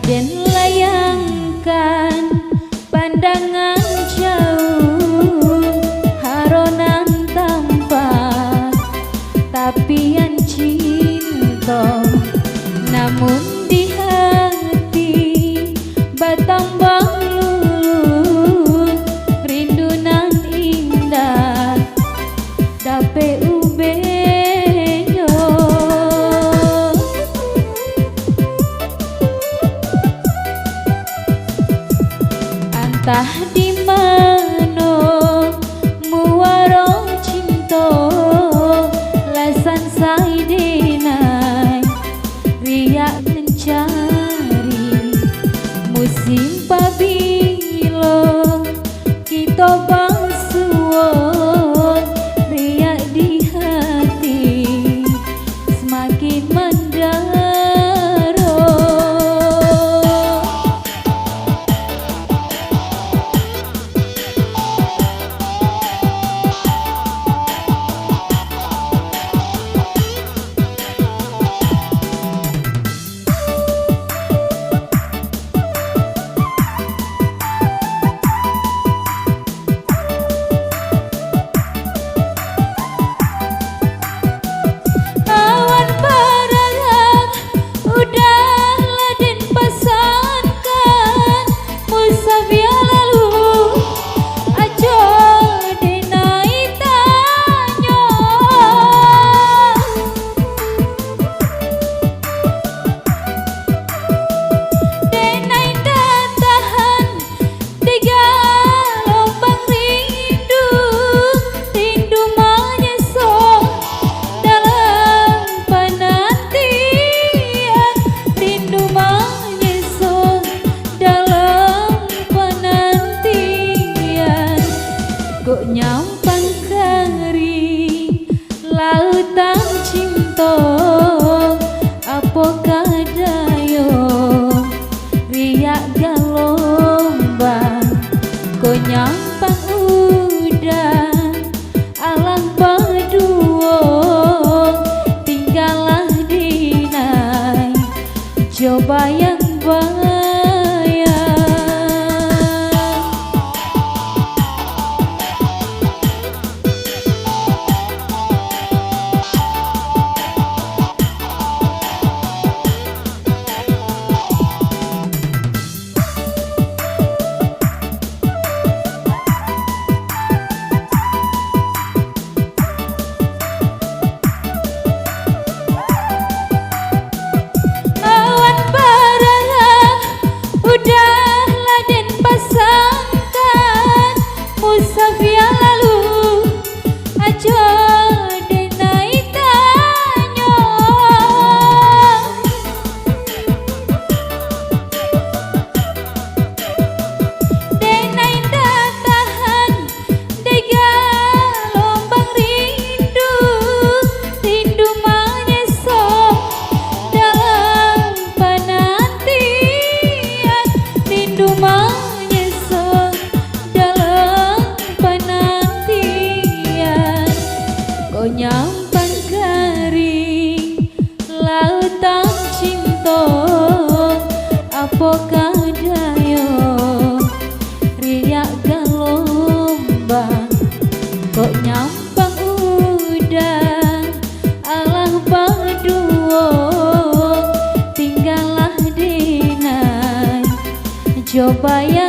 Dan layangkan pandangan jauh, haronan tampak tapian cinta, namun di hati batambang lulu rindunan indah dape ubeyo. Entah di mana muaro cinta lasan sai denai riak mencari musim pabilo kita bangsuan riak di hati semakin mendara. Kok nyampang kering lautan cinta apakah dayo riak galombang. Kok nyampang udan alang berdua tinggallah dinai coba yang bayang. Nyampang kering lautan cinta apakah dayo riak galombang. Kok nyampang udan alang berdua tinggallah dinai coba ya